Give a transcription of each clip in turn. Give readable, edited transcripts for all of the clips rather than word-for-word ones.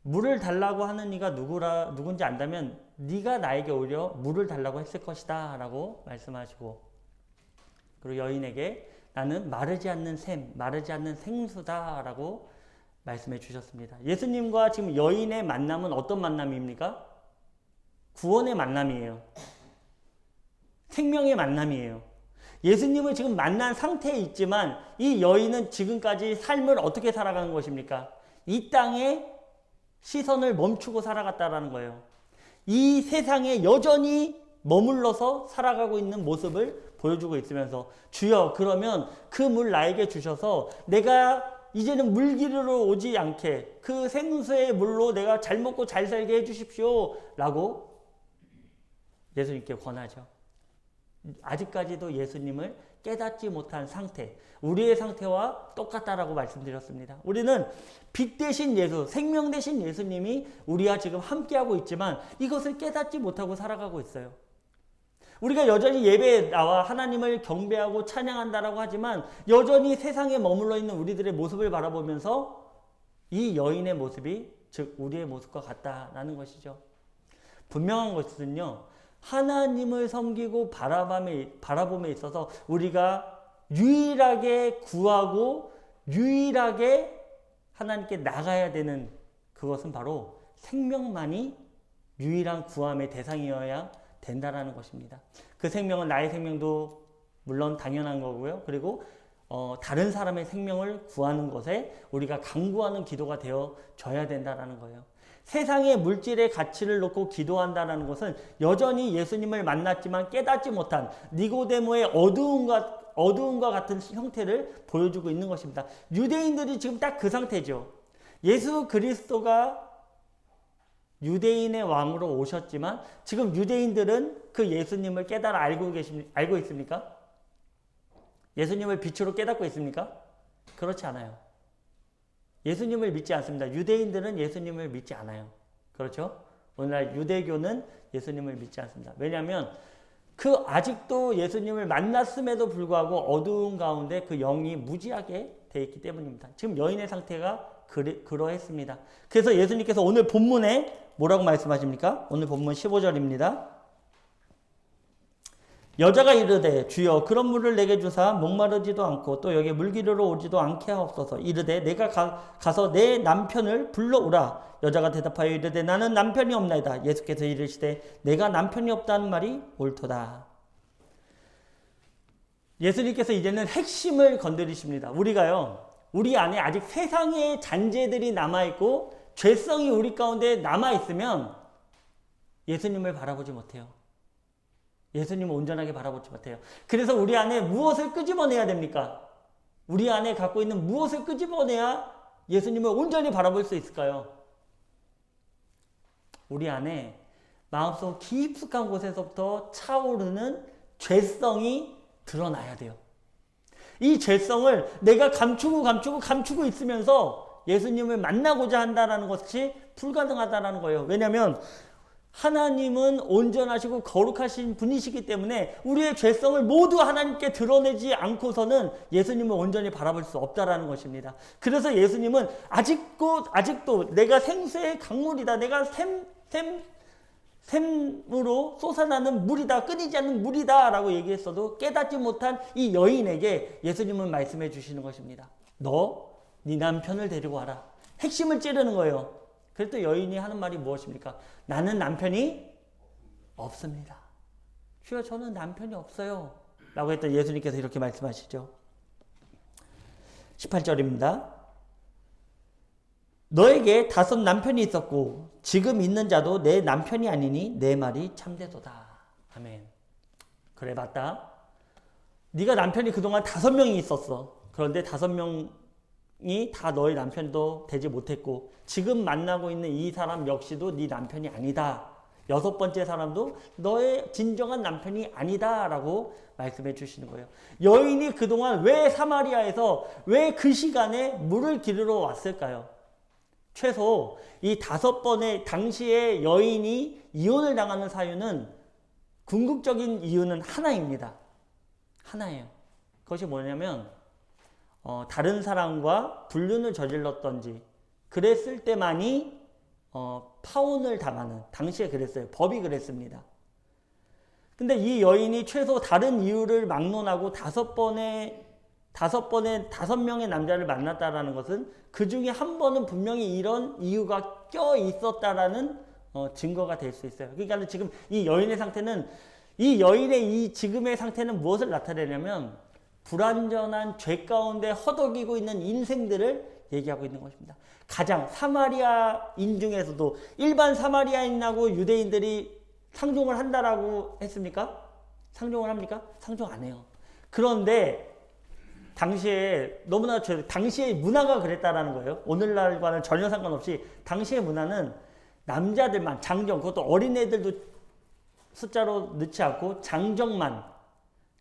물을 달라고 하는 이가 누군지 안다면 네가 나에게 오히려 물을 달라고 했을 것이다 라고 말씀하시고, 그리고 여인에게 나는 마르지 않는 샘, 마르지 않는 생수다 라고 말씀해 주셨습니다. 예수님과 지금 여인의 만남은 어떤 만남입니까? 구원의 만남이에요. 생명의 만남이에요. 예수님을 지금 만난 상태에 있지만 이 여인은 지금까지 삶을 어떻게 살아가는 것입니까? 이 땅에 시선을 멈추고 살아갔다라는 거예요. 이 세상에 여전히 머물러서 살아가고 있는 모습을 보여주고 있으면서, 주여 그러면 그 물 나에게 주셔서 내가 이제는 물기르러 오지 않게 그 생수의 물로 내가 잘 먹고 잘 살게 해주십시오 라고 예수님께 권하죠. 아직까지도 예수님을 깨닫지 못한 상태, 우리의 상태와 똑같다라고 말씀드렸습니다. 우리는 빛 대신 예수, 생명 대신 예수님이 우리와 지금 함께하고 있지만 이것을 깨닫지 못하고 살아가고 있어요. 우리가 여전히 예배에 나와 하나님을 경배하고 찬양한다라고 하지만 여전히 세상에 머물러 있는 우리들의 모습을 바라보면서 이 여인의 모습이 즉 우리의 모습과 같다라는 것이죠. 분명한 것은요, 하나님을 섬기고 바라봄에 있어서 우리가 유일하게 구하고 유일하게 하나님께 나가야 되는 그것은 바로 생명만이 유일한 구함의 대상이어야 된다라는 것입니다. 그 생명은 나의 생명도 물론 당연한 거고요. 그리고 다른 사람의 생명을 구하는 것에 우리가 강구하는 기도가 되어져야 된다라는 거예요. 세상의 물질의 가치를 놓고 기도한다는 것은 여전히 예수님을 만났지만 깨닫지 못한 니고데모의 어두움과 같은 형태를 보여주고 있는 것입니다. 유대인들이 지금 딱 그 상태죠. 예수 그리스도가 유대인의 왕으로 오셨지만 지금 유대인들은 그 예수님을 깨달아 알고 있습니까? 예수님을 빛으로 깨닫고 있습니까? 그렇지 않아요. 예수님을 믿지 않습니다. 유대인들은 예수님을 믿지 않아요. 그렇죠? 오늘날 유대교는 예수님을 믿지 않습니다. 왜냐하면 아직도 예수님을 만났음에도 불구하고 어두운 가운데 그 영이 무지하게 되어 있기 때문입니다. 지금 여인의 상태가 그러했습니다. 그래서 예수님께서 오늘 본문에 뭐라고 말씀하십니까? 오늘 본문 15절입니다. 여자가 이르되 주여 그런 물을 내게 주사 목마르지도 않고 또 여기 물기르러 오지도 않게 하옵소서. 이르되 내가 가서 내 남편을 불러오라. 여자가 대답하여 이르되 나는 남편이 없나이다. 예수께서 이르시되 내가 남편이 없다는 말이 옳도다. 예수님께서 이제는 핵심을 건드리십니다. 우리 안에 아직 세상의 잔재들이 남아있고 죄성이 우리 가운데 남아있으면 예수님을 바라보지 못해요. 예수님을 온전하게 바라보지 못해요. 그래서 우리 안에 무엇을 끄집어내야 됩니까? 우리 안에 갖고 있는 무엇을 끄집어내야 예수님을 온전히 바라볼 수 있을까요? 우리 안에 마음속 깊숙한 곳에서부터 차오르는 죄성이 드러나야 돼요. 이 죄성을 내가 감추고 있으면서 예수님을 만나고자 한다는 것이 불가능하다는 거예요. 왜냐하면 하나님은 온전하시고 거룩하신 분이시기 때문에 우리의 죄성을 모두 하나님께 드러내지 않고서는 예수님을 온전히 바라볼 수 없다라는 것입니다. 그래서 예수님은 아직도 내가 생수의 강물이다. 내가 샘으로 솟아나는 물이다. 끊이지 않는 물이다. 라고 얘기했어도 깨닫지 못한 이 여인에게 예수님은 말씀해 주시는 것입니다. 너 네 남편을 데리고 와라. 핵심을 찌르는 거예요. 그래도 여인이 하는 말이 무엇입니까? 나는 남편이 없습니다. 주여 저는 남편이 없어요. 라고 했더니 예수님께서 이렇게 말씀하시죠. 18절입니다. 너에게 5 남편이 있었고 지금 있는 자도 내 남편이 아니니 내 말이 참되도다. 아멘. 그래 맞다. 네가 남편이 그동안 5명이 있었어. 그런데 5명이 다 너의 남편도 되지 못했고 지금 만나고 있는 이 사람 역시도 네 남편이 아니다. 6번째 사람도 너의 진정한 남편이 아니다 라고 말씀해 주시는 거예요. 여인이 그동안 왜 사마리아에서 왜 그 시간에 물을 기르러 왔을까요? 최소 이 5번의 당시에 여인이 이혼을 당하는 사유는 궁극적인 이유는 하나입니다. 하나예요. 그것이 뭐냐면 다른 사람과 불륜을 저질렀던지 그랬을 때만이 파혼을 당하는, 당시에 그랬어요. 법이 그랬습니다. 근데 이 여인이 최소 다른 이유를 막론하고 5명의 남자를 만났다라는 것은 그 중에 한 번은 분명히 이런 이유가 껴 있었다라는 증거가 될 수 있어요. 그러니까 지금 이 여인의 상태는, 이 여인의 이 지금의 상태는 무엇을 나타내냐면 불완전한 죄 가운데 허덕이고 있는 인생들을 얘기하고 있는 것입니다. 가장 사마리아인 중에서도 일반 사마리아인하고 유대인들이 상종을 한다라고 했습니까? 상종을 합니까? 상종 안 해요. 그런데 당시에 너무나 당시의 문화가 그랬다라는 거예요. 오늘날과는 전혀 상관없이 당시의 문화는 남자들만, 장정, 그것도 어린애들도 숫자로 넣지 않고 장정만,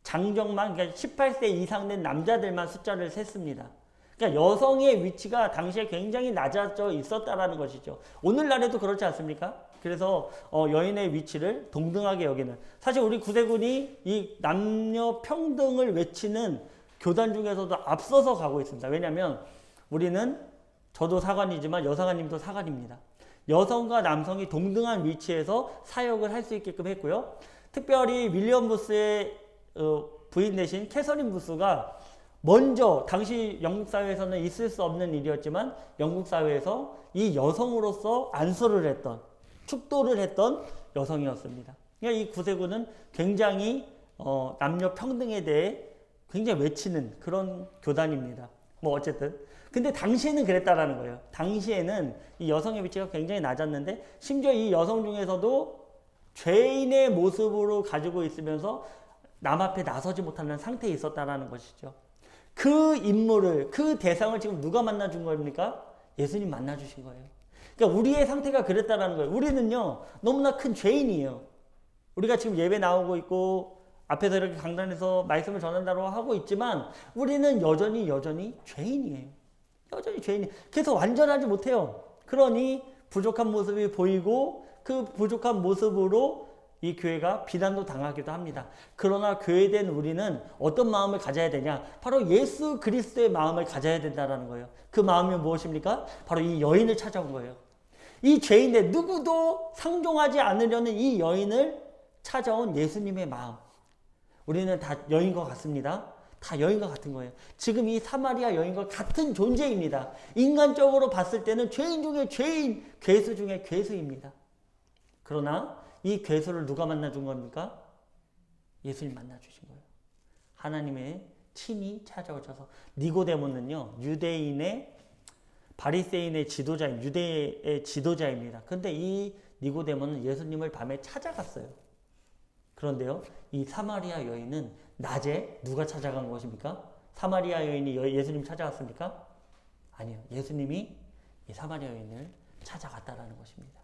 그러니까 18세 이상 된 남자들만 숫자를 셌습니다. 그러니까 여성의 위치가 당시에 굉장히 낮아져 있었다라는 것이죠. 오늘날에도 그렇지 않습니까? 그래서 여인의 위치를 동등하게 여기는, 사실 우리 구세군이 이 남녀 평등을 외치는 교단 중에서도 앞서서 가고 있습니다. 왜냐하면 우리는, 저도 사관이지만 여사관님도 사관입니다. 여성과 남성이 동등한 위치에서 사역을 할 수 있게끔 했고요. 특별히 윌리엄 부스의 부인 되신 캐서린 부스가 먼저, 당시 영국 사회에서는 있을 수 없는 일이었지만 영국 사회에서 이 여성으로서 안수를 했던, 축도를 했던 여성이었습니다. 그러니까 이 구세군은 굉장히 남녀 평등에 대해 굉장히 외치는 그런 교단입니다. 뭐 어쨌든. 근데 당시에는 그랬다라는 거예요. 당시에는 이 여성의 위치가 굉장히 낮았는데, 심지어 이 여성 중에서도 죄인의 모습으로 가지고 있으면서 남 앞에 나서지 못하는 상태에 있었다라는 것이죠. 그 인물을, 그 대상을 지금 누가 만나준 겁니까? 예수님 만나주신 거예요. 그러니까 우리의 상태가 그랬다라는 거예요. 우리는요, 너무나 큰 죄인이에요. 우리가 지금 예배 나오고 있고, 앞에서 이렇게 강단에서 말씀을 전한다고 하고 있지만, 우리는 여전히 죄인이에요. 여전히 죄인이에요. 그래서 완전하지 못해요. 그러니 부족한 모습이 보이고, 그 부족한 모습으로 이 교회가 비난도 당하기도 합니다. 그러나 교회된 우리는 어떤 마음을 가져야 되냐? 바로 예수 그리스도의 마음을 가져야 된다는 거예요. 그 마음이 무엇입니까? 바로 이 여인을 찾아온 거예요. 이 죄인데 누구도 상종하지 않으려는 이 여인을 찾아온 예수님의 마음. 우리는 다 여인과 같습니다. 다 여인과 같은 거예요. 지금 이 사마리아 여인과 같은 존재입니다. 인간적으로 봤을 때는 죄인 중에 죄인, 괴수 중에 괴수입니다. 그러나 이 괴수를 누가 만나준 겁니까? 예수님 만나주신 거예요. 하나님의 친히 찾아오셔서. 니고데모는요, 유대인의, 바리새인의 지도자인, 유대의 지도자입니다. 근데 이 니고데모는 예수님을 밤에 찾아갔어요. 그런데요, 이 사마리아 여인은 낮에 누가 찾아간 것입니까? 사마리아 여인이 예수님 찾아갔습니까? 아니요. 예수님이 이 사마리아 여인을 찾아갔다라는 것입니다.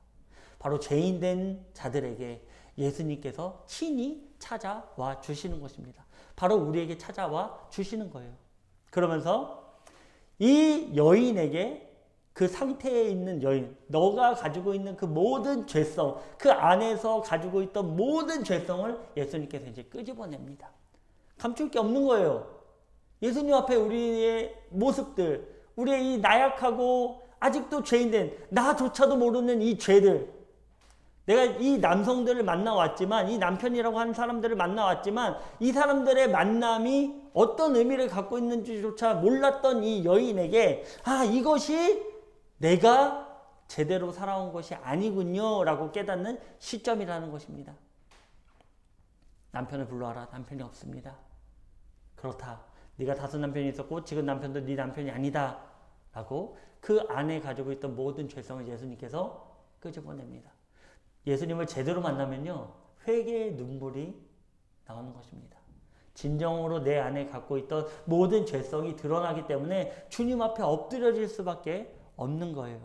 바로 죄인된 자들에게 예수님께서 친히 찾아와 주시는 것입니다. 바로 우리에게 찾아와 주시는 거예요. 그러면서 이 여인에게, 그 상태에 있는 여인, 너가 가지고 있는 그 모든 죄성, 그 안에서 가지고 있던 모든 죄성을 예수님께서 이제 끄집어냅니다. 감출 게 없는 거예요. 예수님 앞에 우리의 모습들, 우리의 이 나약하고 아직도 죄인된, 나조차도 모르는 이 죄들, 내가 이 남성들을 만나왔지만, 이 남편이라고 하는 사람들을 만나왔지만, 이 사람들의 만남이 어떤 의미를 갖고 있는지조차 몰랐던 이 여인에게, 아, 이것이 내가 제대로 살아온 것이 아니군요 라고 깨닫는 시점이라는 것입니다. 남편을 불러와라. 남편이 없습니다. 그렇다. 네가 5 남편이 있었고 지금 남편도 네 남편이 아니다 라고 그 안에 가지고 있던 모든 죄성을 예수님께서 끄집어냅니다. 예수님을 제대로 만나면요, 회개의 눈물이 나오는 것입니다. 진정으로 내 안에 갖고 있던 모든 죄성이 드러나기 때문에 주님 앞에 엎드려질 수밖에 없는 거예요.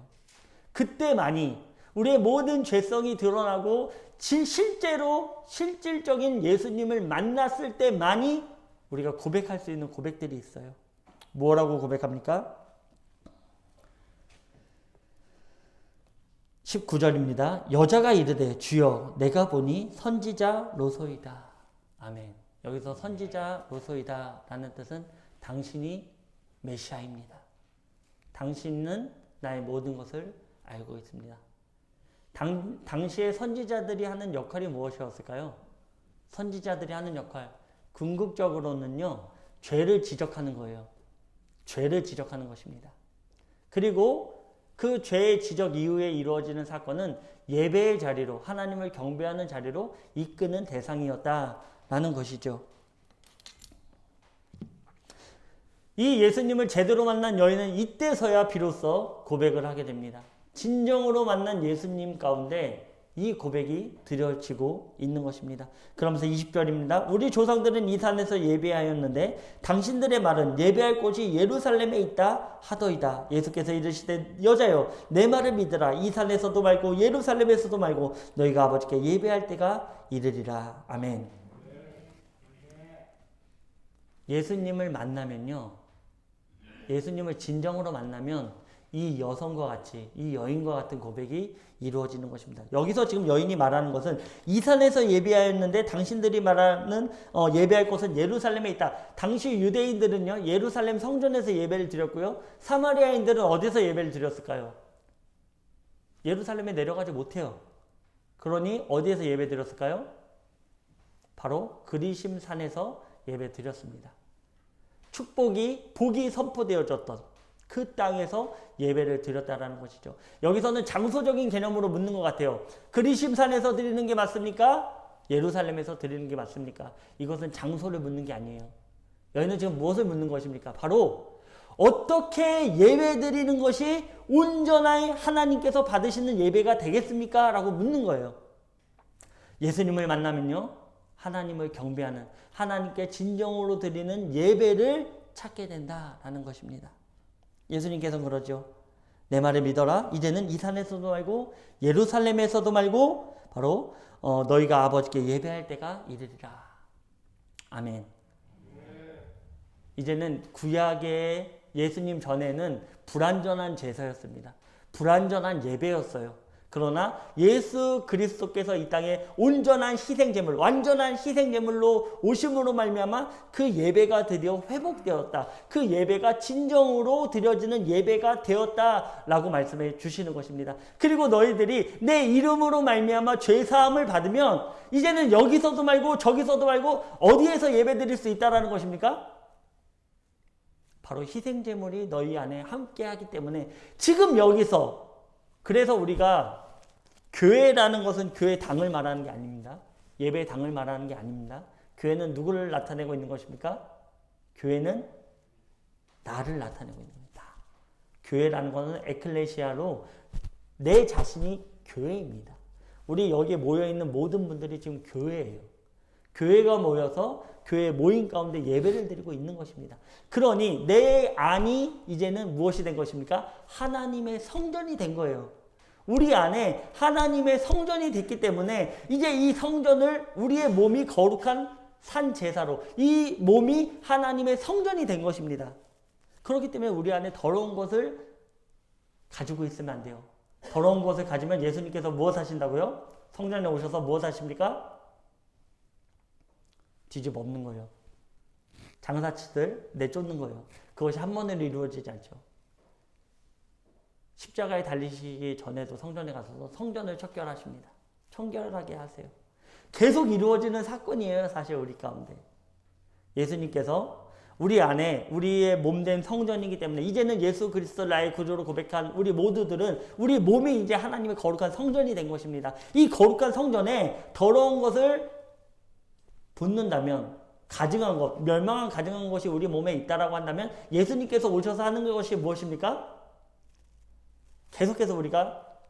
그때만이 우리의 모든 죄성이 드러나고 실질적인 예수님을 만났을 때만이 우리가 고백할 수 있는 고백들이 있어요. 뭐라고 고백합니까? 19절입니다. 여자가 이르되 주여 내가 보니 선지자로소이다. 아멘. 여기서 선지자로소이다 라는 뜻은 당신이 메시아입니다. 당신은 나의 모든 것을 알고 있습니다. 당시에 선지자들이 하는 역할이 무엇이었을까요? 선지자들이 하는 역할, 궁극적으로는요, 죄를 지적하는 거예요. 죄를 지적하는 것입니다. 그리고 그 죄의 지적 이후에 이루어지는 사건은 예배의 자리로, 하나님을 경배하는 자리로 이끄는 대상이었다라는 것이죠. 이 예수님을 제대로 만난 여인은 이때서야 비로소 고백을 하게 됩니다. 진정으로 만난 예수님 가운데 이 고백이 드려지고 있는 것입니다. 그러면서 20절입니다. 우리 조상들은 이 산에서 예배하였는데 당신들의 말은 예배할 곳이 예루살렘에 있다 하더이다. 예수께서 이르시되 여자여 내 말을 믿으라. 이 산에서도 말고 예루살렘에서도 말고 너희가 아버지께 예배할 때가 이르리라. 아멘. 예수님을 만나면요, 예수님을 진정으로 만나면 이 여성과 같이, 이 여인과 같은 고백이 이루어지는 것입니다. 여기서 지금 여인이 말하는 것은 이 산에서 예배하였는데 당신들이 말하는 예배할 곳은 예루살렘에 있다. 당시 유대인들은요, 예루살렘 성전에서 예배를 드렸고요, 사마리아인들은 어디서 예배를 드렸을까요? 예루살렘에 내려가지 못해요. 그러니 어디에서 예배 드렸을까요? 바로 그리심 산에서 예배 드렸습니다. 복이 선포되어졌던 그 땅에서 예배를 드렸다라는 것이죠. 여기서는 장소적인 개념으로 묻는 것 같아요. 그리심산에서 드리는 게 맞습니까? 예루살렘에서 드리는 게 맞습니까? 이것은 장소를 묻는 게 아니에요. 여기는 지금 무엇을 묻는 것입니까? 바로 어떻게 예배 드리는 것이 온전히 하나님께서 받으시는 예배가 되겠습니까? 라고 묻는 거예요. 예수님을 만나면요, 하나님을 경배하는, 하나님께 진정으로 드리는 예배를 찾게 된다라는 것입니다. 예수님께서는 그러죠. 내 말을 믿어라. 이제는 이 산에서도 말고 예루살렘에서도 말고 바로 너희가 아버지께 예배할 때가 이르리라. 아멘. 이제는 구약의 예수님 전에는 불완전한 제사였습니다. 불완전한 예배였어요. 그러나 예수 그리스도께서 이 땅에 온전한 희생제물, 완전한 희생제물로 오심으로 말미암아 그 예배가 드디어 회복되었다. 그 예배가 진정으로 드려지는 예배가 되었다라고 말씀해 주시는 것입니다. 그리고 너희들이 내 이름으로 말미암아 죄사함을 받으면 이제는 여기서도 말고 저기서도 말고 어디에서 예배 드릴 수 있다라는 것입니까? 바로 희생제물이 너희 안에 함께하기 때문에 지금 여기서, 그래서 우리가 교회라는 것은 교회 당을 말하는 게 아닙니다. 예배의 당을 말하는 게 아닙니다. 교회는 누구를 나타내고 있는 것입니까? 교회는 나를 나타내고 있는 겁니다. 교회라는 것은 에클레시아로 내 자신이 교회입니다. 우리 여기에 모여있는 모든 분들이 지금 교회예요. 교회가 모여서 교회 모임 가운데 예배를 드리고 있는 것입니다. 그러니 내 안이 이제는 무엇이 된 것입니까? 하나님의 성전이 된 거예요. 우리 안에 하나님의 성전이 됐기 때문에 이제 이 성전을, 우리의 몸이 거룩한 산 제사로, 이 몸이 하나님의 성전이 된 것입니다. 그렇기 때문에 우리 안에 더러운 것을 가지고 있으면 안 돼요. 더러운 것을 가지면 예수님께서 무엇 하신다고요? 성전에 오셔서 무엇 하십니까? 뒤집어 엎는 거예요. 장사치들 내쫓는 거예요. 그것이 한 번으로 이루어지지 않죠. 십자가에 달리시기 전에도 성전에 가서서 성전을 척결하십니다. 청결하게 하세요. 계속 이루어지는 사건이에요. 사실 우리 가운데. 예수님께서 우리 안에 우리의 몸된 성전이기 때문에 이제는 예수 그리스도를 나의 구주로 고백한 우리 모두들은 우리 몸이 이제 하나님의 거룩한 성전이 된 것입니다. 이 거룩한 성전에 더러운 것을 붓는다면, 가증한 것, 멸망한 가증한 것이 우리 몸에 있다라고 한다면 예수님께서 오셔서 하는 것이 무엇입니까? 계속해서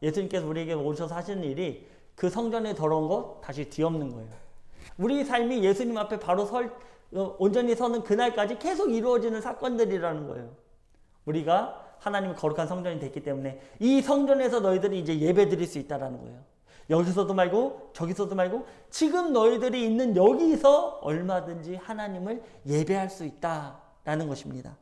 예수님께서 우리에게 오셔서 하시는 일이 그 성전에 더러운 것 다시 뒤엎는 거예요. 우리 삶이 예수님 앞에 바로 온전히 서는 그날까지 계속 이루어지는 사건들이라는 거예요. 우리가 하나님의 거룩한 성전이 됐기 때문에 이 성전에서 너희들이 이제 예배 드릴 수 있다라는 거예요. 여기서도 말고 저기서도 말고 지금 너희들이 있는 여기서 얼마든지 하나님을 예배할 수 있다라는 것입니다.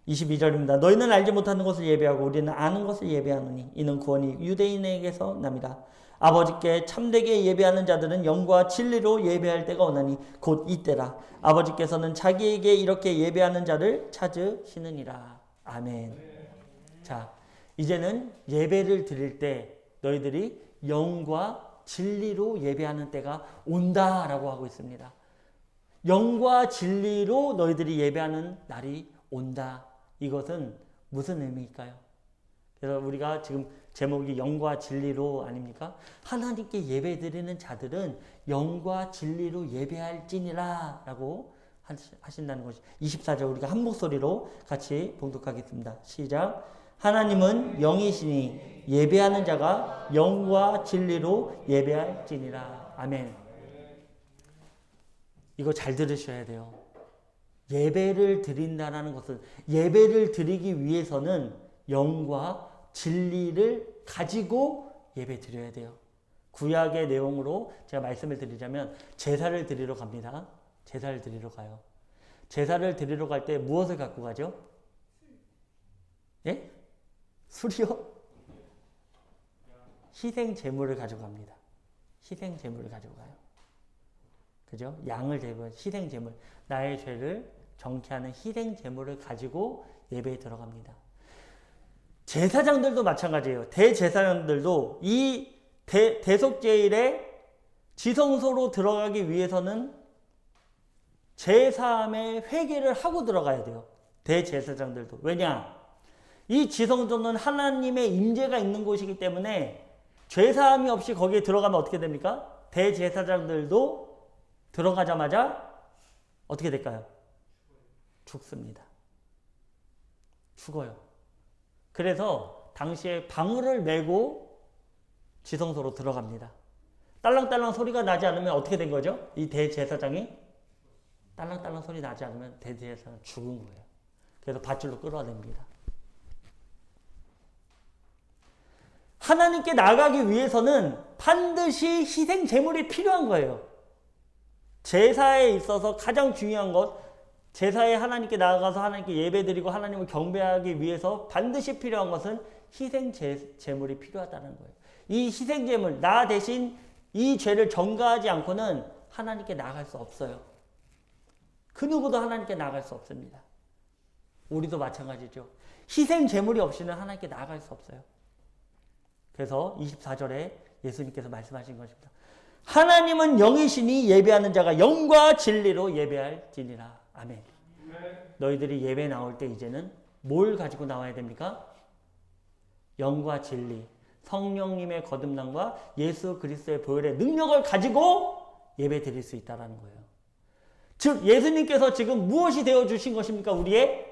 22절입니다. 너희는 알지 못하는 것을 예배하고 우리는 아는 것을 예배하노니 이는 구원이 유대인에게서 납니다. 아버지께 참되게 예배하는 자들은 영과 진리로 예배할 때가 오나니 곧 이때라. 아버지께서는 자기에게 이렇게 예배하는 자를 찾으시느니라. 아멘. 자, 이제는 예배를 드릴 때 너희들이 영과 진리로 예배하는 때가 온다라고 하고 있습니다. 영과 진리로 너희들이 예배하는 날이 온다. 이것은 무슨 의미일까요? 그래서 우리가 지금 제목이 영과 진리로 아닙니까? 하나님께 예배드리는 자들은 영과 진리로 예배할지니라 라고 하신다는 것이 24절 우리가 한 목소리로 같이 봉독하겠습니다. 시작. 하나님은 영이시니 예배하는 자가 영과 진리로 예배할지니라. 아멘. 이거 잘 들으셔야 돼요. 예배를 드린다는 것은 예배를 드리기 위해서는 영과 진리를 가지고 예배 드려야 돼요. 구약의 내용으로 제가 말씀을 드리자면 제사를 드리러 갑니다. 제사를 드리러 가요. 제사를 드리러 갈 때 무엇을 갖고 가죠? 예? 술이요? 희생 제물을 가져갑니다. 희생 제물을 가지고 가요. 그죠? 양을 대고 희생 제물, 나의 죄를 정케하는 희생 제물을 가지고 예배에 들어갑니다. 제사장들도 마찬가지예요. 대제사장들도 이 대속제일에 지성소로 들어가기 위해서는 제사함의 회개를 하고 들어가야 돼요. 대제사장들도. 왜냐? 이 지성소는 하나님의 임재가 있는 곳이기 때문에 죄사함이 없이 거기에 들어가면 어떻게 됩니까? 대제사장들도 들어가자마자 어떻게 될까요? 죽습니다. 죽어요. 그래서 당시에 방울을 메고 지성소로 들어갑니다. 딸랑딸랑 소리가 나지 않으면 어떻게 된 거죠? 이 대제사장이 딸랑딸랑 소리 나지 않으면 대제사장은 죽은 거예요. 그래서 밧줄로 끌어냅니다. 하나님께 나가기 위해서는 반드시 희생 제물이 필요한 거예요. 제사에 있어서 가장 중요한 것, 제사에 하나님께 나아가서 하나님께 예배드리고 하나님을 경배하기 위해서 반드시 필요한 것은 희생 제물이 필요하다는 거예요. 이 희생 제물, 나 대신 이 죄를 전가하지 않고는 하나님께 나아갈 수 없어요. 그 누구도 하나님께 나아갈 수 없습니다. 우리도 마찬가지죠. 희생 제물이 없이는 하나님께 나아갈 수 없어요. 그래서 24절에 예수님께서 말씀하신 것입니다. 하나님은 영이시니 예배하는 자가 영과 진리로 예배할지니라. 아멘. 너희들이 예배 나올 때 이제는 뭘 가지고 나와야 됩니까? 영과 진리, 성령님의 거듭남과 예수 그리스도의 보혈의 능력을 가지고 예배 드릴 수 있다는 거예요. 즉 예수님께서 지금 무엇이 되어 주신 것입니까? 우리의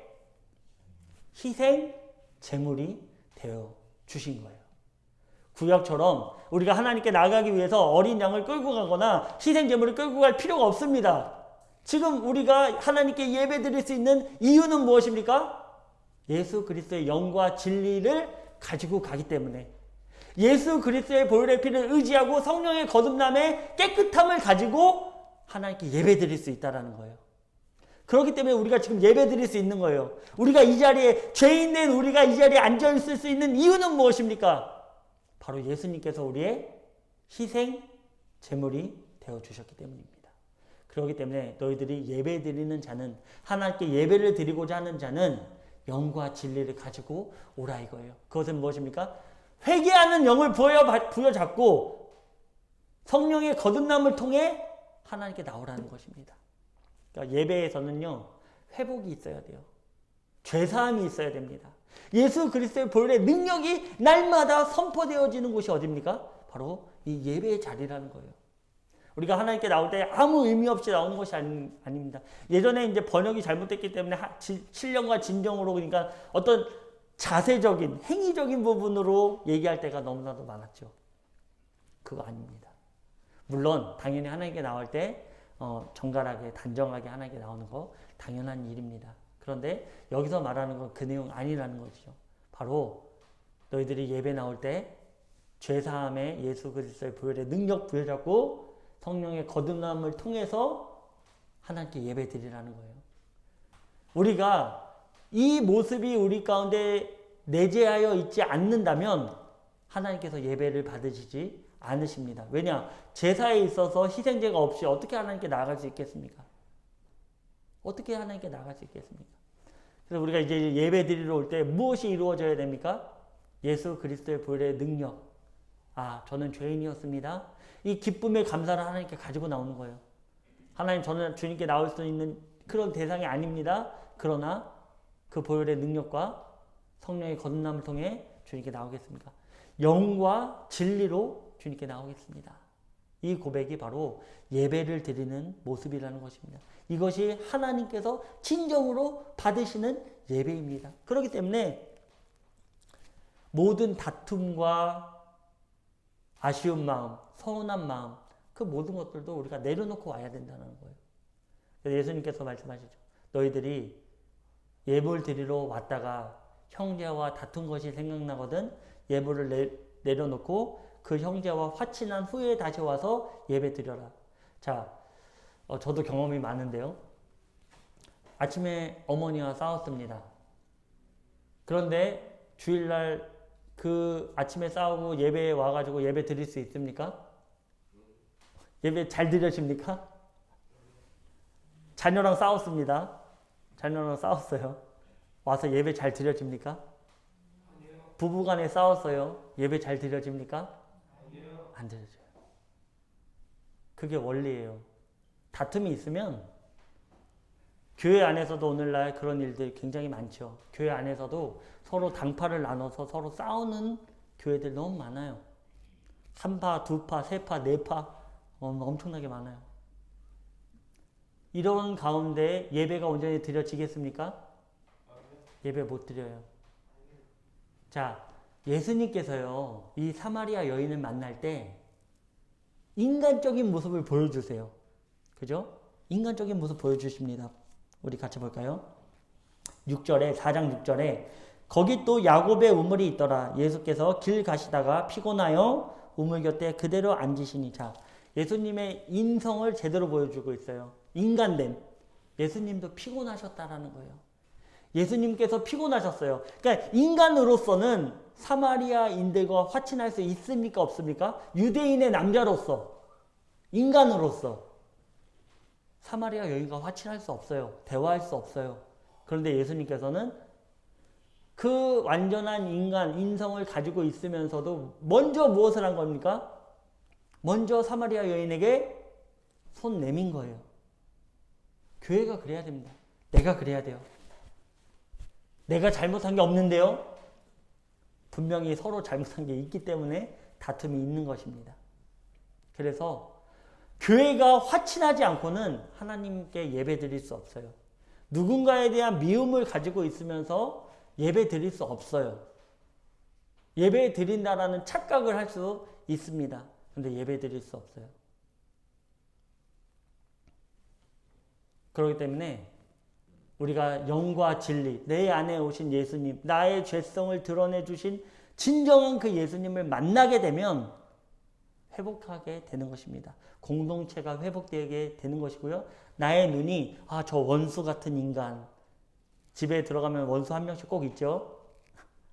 희생 제물이 되어 주신 거예요. 구약처럼 우리가 하나님께 나가기 위해서 어린 양을 끌고 가거나 희생 제물을 끌고 갈 필요가 없습니다. 지금 우리가 하나님께 예배드릴 수 있는 이유는 무엇입니까? 예수 그리스도의 영과 진리를 가지고 가기 때문에 예수 그리스도의 보혈의 피를 의지하고 성령의 거듭남의 깨끗함을 가지고 하나님께 예배드릴 수 있다는 거예요. 그렇기 때문에 우리가 지금 예배드릴 수 있는 거예요. 우리가 이 자리에 죄인 된 우리가 이 자리에 앉아있을 수 있는 이유는 무엇입니까? 바로 예수님께서 우리의 희생 제물이 되어주셨기 때문입니다. 그렇기 때문에 너희들이 예배 드리는 자는 하나님께 예배를 드리고자 하는 자는 영과 진리를 가지고 오라 이거예요. 그것은 무엇입니까? 회개하는 영을 부여잡고 성령의 거듭남을 통해 하나님께 나오라는 것입니다. 그러니까 예배에서는요. 회복이 있어야 돼요. 죄사함이 있어야 됩니다. 예수 그리스도의 보혈의 능력이 날마다 선포되어지는 곳이 어디입니까? 바로 이 예배의 자리라는 거예요. 우리가 하나님께 나올 때 아무 의미 없이 나오는 것이 아닙니다. 예전에 이제 번역이 잘못됐기 때문에 신령과 진정으로 그러니까 어떤 자세적인 행위적인 부분으로 얘기할 때가 너무나도 많았죠. 그거 아닙니다. 물론 당연히 하나님께 나올 때 정갈하게 단정하게 하나님께 나오는 거 당연한 일입니다. 그런데 여기서 말하는 건 그 내용 아니라는 것이죠. 바로 너희들이 예배 나올 때 죄사함에 예수 그리스도의 보혈의 능력 부여잡고 성령의 거듭남을 통해서 하나님께 예배 드리라는 거예요. 우리가 이 모습이 우리 가운데 내재하여 있지 않는다면 하나님께서 예배를 받으시지 않으십니다. 왜냐? 제사에 있어서 희생제가 없이 어떻게 하나님께 나아갈 수 있겠습니까? 어떻게 하나님께 나아갈 수 있겠습니까? 그래서 우리가 이제 예배 드리러 올 때 무엇이 이루어져야 됩니까? 예수 그리스도의 보혈의 능력. 아, 저는 죄인이었습니다. 이 기쁨의 감사를 하나님께 가지고 나오는 거예요. 하나님, 저는 주님께 나올 수 있는 그런 대상이 아닙니다. 그러나 그 보혈의 능력과 성령의 거듭남을 통해 주님께 나오겠습니다. 영과 진리로 주님께 나오겠습니다. 이 고백이 바로 예배를 드리는 모습이라는 것입니다. 이것이 하나님께서 진정으로 받으시는 예배입니다. 그렇기 때문에 모든 다툼과 아쉬운 마음, 서운한 마음, 그 모든 것들도 우리가 내려놓고 와야 된다는 거예요. 그래서 예수님께서 말씀하시죠. 너희들이 예물 드리러 왔다가 형제와 다툰 것이 생각나거든 예물을 내려놓고 그 형제와 화친한 후에 다시 와서 예배 드려라. 자, 저도 경험이 많은데요. 아침에 어머니와 싸웠습니다. 그런데 주일날 그 아침에 싸우고 예배에 와가지고 예배 드릴 수 있습니까? 예배 잘 드려집니까? 자녀랑 싸웠습니다. 자녀랑 싸웠어요. 와서 예배 잘 드려집니까? 부부간에 싸웠어요. 예배 잘 드려집니까? 안 드려져요. 그게 원리예요. 다툼이 있으면 교회 안에서도 오늘날 그런 일들 굉장히 많죠. 교회 안에서도 서로 당파를 나눠서 서로 싸우는 교회들 너무 많아요. 3파, 2파, 3파, 4파 엄청나게 많아요. 이런 가운데 예배가 온전히 드려지겠습니까? 예배 못 드려요. 자, 예수님께서요, 이 사마리아 여인을 만날 때 인간적인 모습을 보여주세요. 그죠? 인간적인 모습 보여주십니다. 우리 같이 볼까요? 6절에, 4장 6절에 거기 또 야곱의 우물이 있더라. 예수께서 길 가시다가 피곤하여 우물 곁에 그대로 앉으시니. 자, 예수님의 인성을 제대로 보여주고 있어요. 인간됨. 예수님도 피곤하셨다라는 거예요. 예수님께서 피곤하셨어요. 그러니까 인간으로서는 사마리아인들과 화친할 수 있습니까? 없습니까? 유대인의 남자로서, 인간으로서 사마리아 여인과 화친할 수 없어요. 대화할 수 없어요. 그런데 예수님께서는 그 완전한 인간, 인성을 가지고 있으면서도 먼저 무엇을 한 겁니까? 먼저 사마리아 여인에게 손 내민 거예요. 교회가 그래야 됩니다. 내가 그래야 돼요. 내가 잘못한 게 없는데요. 분명히 서로 잘못한 게 있기 때문에 다툼이 있는 것입니다. 그래서 교회가 화친하지 않고는 하나님께 예배 드릴 수 없어요. 누군가에 대한 미움을 가지고 있으면서 예배 드릴 수 없어요. 예배 드린다라는 착각을 할 수 있습니다. 그런데 예배 드릴 수 없어요. 그렇기 때문에 우리가 영과 진리, 내 안에 오신 예수님, 나의 죄성을 드러내 주신 진정한 그 예수님을 만나게 되면 회복하게 되는 것입니다. 공동체가 회복되게 되는 것이고요. 나의 눈이 저 원수 같은 인간, 집에 들어가면 원수 한 명씩 꼭 있죠.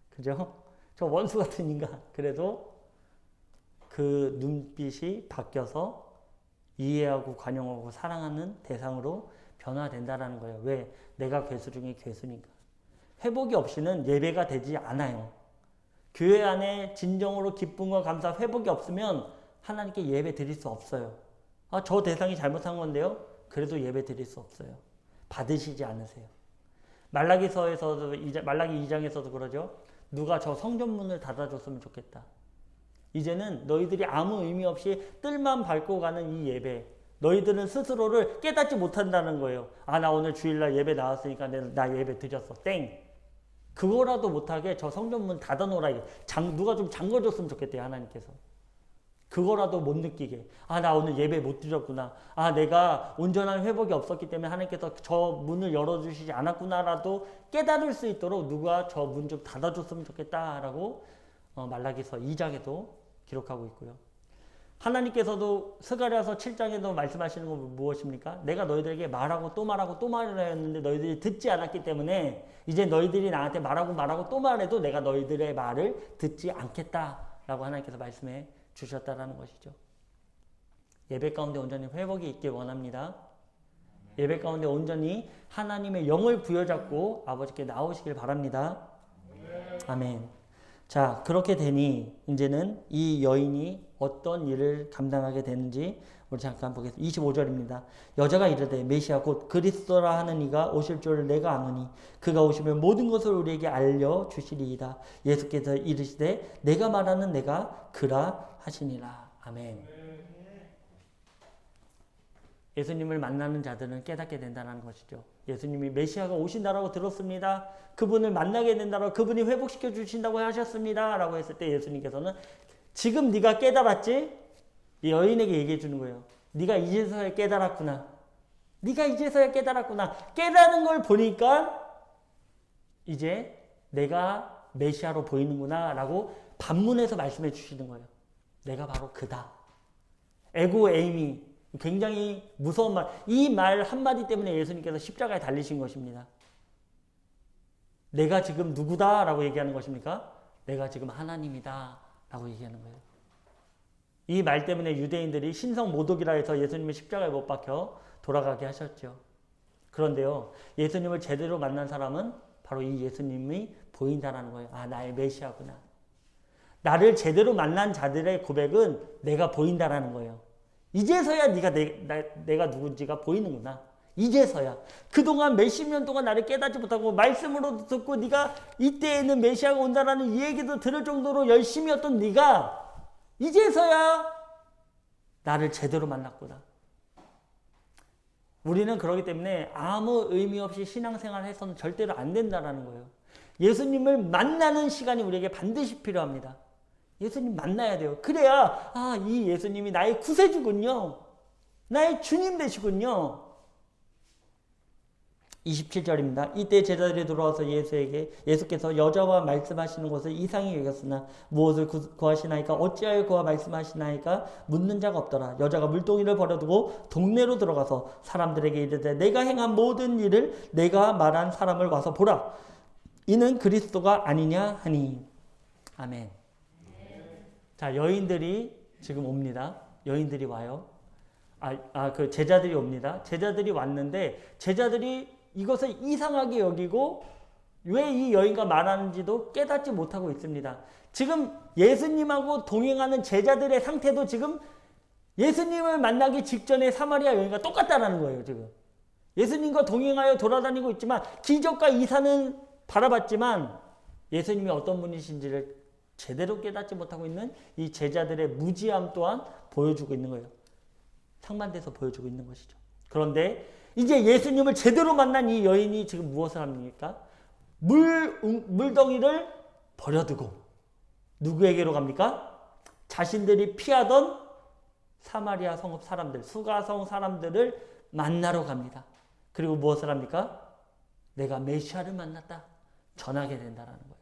그죠? 저 원수 같은 인간. 그래도 그 눈빛이 바뀌어서 이해하고 관용하고 사랑하는 대상으로 변화된다라는 거예요. 왜? 내가 괴수 중에 괴수니까. 회복이 없이는 예배가 되지 않아요. 교회 안에 진정으로 기쁨과 감사, 회복이 없으면 하나님께 예배 드릴 수 없어요. 저 대상이 잘못한 건데요. 그래도 예배 드릴 수 없어요. 받으시지 않으세요. 말라기서에서도, 말라기 2장에서도 그러죠. 누가 저 성전문을 닫아줬으면 좋겠다. 이제는 너희들이 아무 의미 없이 뜰만 밟고 가는 이 예배, 너희들은 스스로를 깨닫지 못한다는 거예요. 나 오늘 주일날 예배 나왔으니까 나 예배 드렸어. 땡. 그거라도 못하게 저 성전문 닫아놓으라. 누가 좀 잠궈줬으면 좋겠대요. 하나님께서. 그거라도 못 느끼게. 나 오늘 예배 못 드렸구나. 내가 온전한 회복이 없었기 때문에 하나님께서 저 문을 열어주시지 않았구나라도 깨달을 수 있도록 누가 저 문 좀 닫아줬으면 좋겠다라고 말라기서 2장에도 기록하고 있고요. 하나님께서도 스가랴서 7장에도 말씀하시는 건 무엇입니까? 내가 너희들에게 말하고 또 말하고 또 말을 했는데 너희들이 듣지 않았기 때문에 이제 너희들이 나한테 말하고 또 말해도 내가 너희들의 말을 듣지 않겠다라고 하나님께서 말씀해 주셨다라는 것이죠. 예배 가운데 온전히 회복이 있길 원합니다. 예배 가운데 온전히 하나님의 영을 부여잡고 아버지께 나오시길 바랍니다. 아멘. 자, 그렇게 되니 이제는 이 여인이 어떤 일을 감당하게 되는지 우리 잠깐 보겠습니다. 25절입니다. 여자가 이르되 메시아 곧 그리스도라 하는 이가 오실 줄을 내가 아노니 그가 오시면 모든 것을 우리에게 알려주시리이다. 예수께서 이르시되 내가 말하는 내가 그라 하시니라. 아멘. 예수님을 만나는 자들은 깨닫게 된다는 것이죠. 예수님이 메시아가 오신다라고 들었습니다. 그분을 만나게 된다라고, 그분이 회복시켜 주신다고 하셨습니다 라고 했을 때 예수님께서는 지금 네가 깨달았지? 이 여인에게 얘기해 주는 거예요. 네가 이제서야 깨달았구나. 네가 이제서야 깨달았구나. 깨달은 걸 보니까 이제 내가 메시아로 보이는구나 라고 반문해서 말씀해 주시는 거예요. 내가 바로 그다. 에고 에이미, 굉장히 무서운 말. 이 말 한마디 때문에 예수님께서 십자가에 달리신 것입니다. 내가 지금 누구다 라고 얘기하는 것입니까? 내가 지금 하나님이다 라고 얘기하는 거예요. 이 말 때문에 유대인들이 신성 모독이라 해서 예수님을 십자가에 못 박혀 돌아가게 하셨죠. 그런데요, 예수님을 제대로 만난 사람은 바로 이 예수님이 보인다는 거예요. 아, 나의 메시아구나. 나를 제대로 만난 자들의 고백은 내가 보인다라는 거예요. 이제서야 내가 누군지가 보이는구나. 이제서야. 그동안 몇십 년 동안 나를 깨닫지 못하고 말씀으로도 듣고 네가 이때에는 메시아가 온다라는 이 얘기도 들을 정도로 열심히 했던 네가 이제서야 나를 제대로 만났구나. 우리는 그렇기 때문에 아무 의미 없이 신앙생활을 해서는 절대로 안 된다는 거예요. 예수님을 만나는 시간이 우리에게 반드시 필요합니다. 예수님 만나야 돼요. 그래야 이 예수님이 나의 구세주군요. 나의 주님 되시군요. 27절입니다. 이때 제자들이 돌아와서 예수께서 여자와 말씀하시는 것을 이상히 여겼으나 무엇을 구하시나이까 어찌하여 그와 말씀하시나이까 묻는 자가 없더라. 여자가 물동이를 버려두고 동네로 들어가서 사람들에게 이르되 내가 행한 모든 일을 내가 말한 사람을 와서 보라. 이는 그리스도가 아니냐 하니. 아멘. 자, 여인들이 지금 옵니다. 여인들이 와요. 그 제자들이 옵니다. 제자들이 왔는데 제자들이 이것을 이상하게 여기고 왜 이 여인과 말하는지도 깨닫지 못하고 있습니다. 지금 예수님하고 동행하는 제자들의 상태도 지금 예수님을 만나기 직전에 사마리아 여인과 똑같다는 거예요. 지금 예수님과 동행하여 돌아다니고 있지만 기적과 이사는 바라봤지만 예수님이 어떤 분이신지를 제대로 깨닫지 못하고 있는 이 제자들의 무지함 또한 보여주고 있는 거예요. 상반돼서 보여주고 있는 것이죠. 그런데 이제 예수님을 제대로 만난 이 여인이 지금 무엇을 합니까? 물덩이를 버려두고 누구에게로 갑니까? 자신들이 피하던 사마리아 성읍 사람들, 수가성 사람들을 만나러 갑니다. 그리고 무엇을 합니까? 내가 메시아를 만났다. 전하게 된다는 거예요.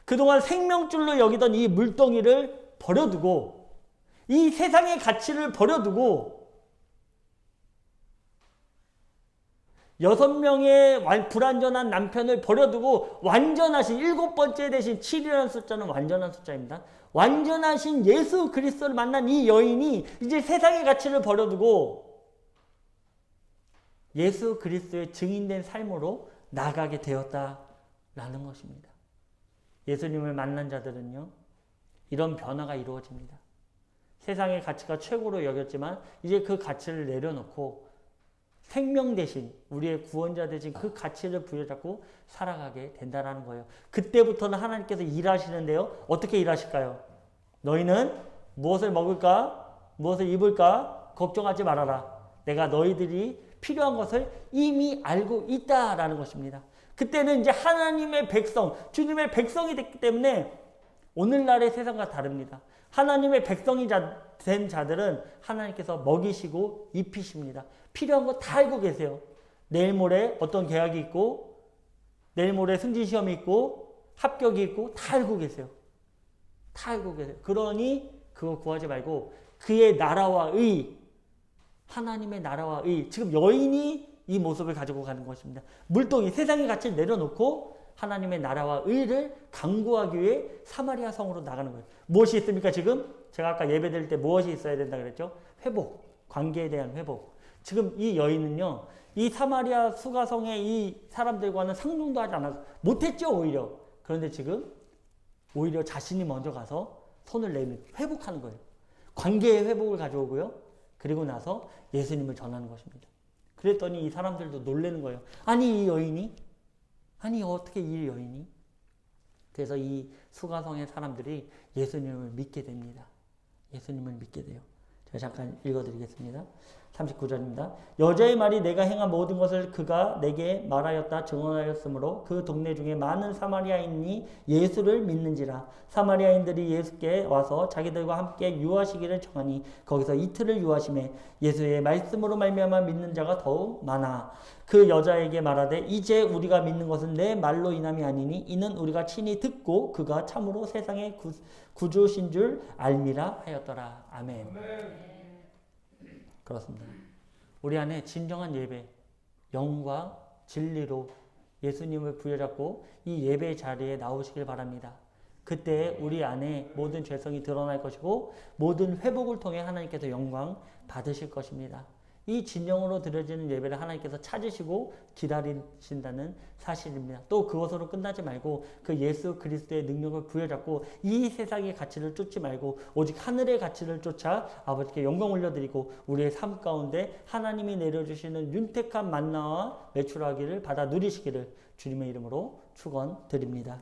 그동안 생명줄로 여기던 이 물덩이를 버려두고 이 세상의 가치를 버려두고 6명의 불완전한 남편을 버려두고 완전하신 7번째 대신 7이라는 숫자는 완전한 숫자입니다. 완전하신 예수 그리스도를 만난 이 여인이 이제 세상의 가치를 버려두고 예수 그리스도의 증인된 삶으로 나가게 되었다라는 것입니다. 예수님을 만난 자들은요, 이런 변화가 이루어집니다. 세상의 가치가 최고로 여겼지만 이제 그 가치를 내려놓고 생명 대신 우리의 구원자 대신 그 가치를 부여잡고 살아가게 된다는 거예요. 그때부터는 하나님께서 일하시는데요. 어떻게 일하실까요? 너희는 무엇을 먹을까? 무엇을 입을까? 걱정하지 말아라. 내가 너희들이 필요한 것을 이미 알고 있다라는 것입니다. 그때는 이제 하나님의 백성, 주님의 백성이 됐기 때문에 오늘날의 세상과 다릅니다. 하나님의 백성이 된 자들은 하나님께서 먹이시고 입히십니다. 필요한 거 다 알고 계세요. 내일 모레 어떤 계약이 있고 내일 모레 승진시험이 있고 합격이 있고 다 알고 계세요. 다 알고 계세요. 그러니 그거 구하지 말고 그의 나라와 의, 하나님의 나라와 의, 지금 여인이 이 모습을 가지고 가는 것입니다. 물동이 세상의 가치를 내려놓고 하나님의 나라와 의를 강구하기 위해 사마리아 성으로 나가는 거예요. 무엇이 있습니까? 지금 제가 아까 예배 드릴 때 무엇이 있어야 된다 그랬죠? 회복, 관계에 대한 회복. 지금 이 여인은요, 이 사마리아 수가성의 이 사람들과는 상종도 하지 않아서 못했죠, 오히려. 그런데 지금 오히려 자신이 먼저 가서 손을 내밀고 회복하는 거예요. 관계의 회복을 가져오고요. 그리고 나서 예수님을 전하는 것입니다. 그랬더니 이 사람들도 놀라는 거예요. 아니 이 여인이? 아니 어떻게 이 여인이? 그래서 이 수가성의 사람들이 예수님을 믿게 됩니다. 예수님을 믿게 돼요. 제가 잠깐 읽어드리겠습니다. 39절입니다. 여자의 말이 내가 행한 모든 것을 그가 내게 말하였다 증언하였으므로 그 동네 중에 많은 사마리아인이 예수를 믿는지라. 사마리아인들이 예수께 와서 자기들과 함께 유하시기를 청하니 거기서 이틀을 유하심에 예수의 말씀으로 말미암아 믿는 자가 더욱 많아. 그 여자에게 말하되 이제 우리가 믿는 것은 내 말로 인함이 아니니 이는 우리가 친히 듣고 그가 참으로 세상의 구주신 줄 알미라 하였더라. 아멘. 그렇습니다. 우리 안에 진정한 예배, 영과 진리로 예수님을 부여잡고 이 예배 자리에 나오시길 바랍니다. 그때 우리 안에 모든 죄성이 드러날 것이고 모든 회복을 통해 하나님께서 영광 받으실 것입니다. 이 진정으로 드려지는 예배를 하나님께서 찾으시고 기다리신다는 사실입니다. 또 그것으로 끝나지 말고 그 예수 그리스도의 능력을 부여잡고 이 세상의 가치를 쫓지 말고 오직 하늘의 가치를 쫓아 아버지께 영광 올려드리고 우리의 삶 가운데 하나님이 내려주시는 윤택한 만나와 매출하기를 받아 누리시기를 주님의 이름으로 축원드립니다.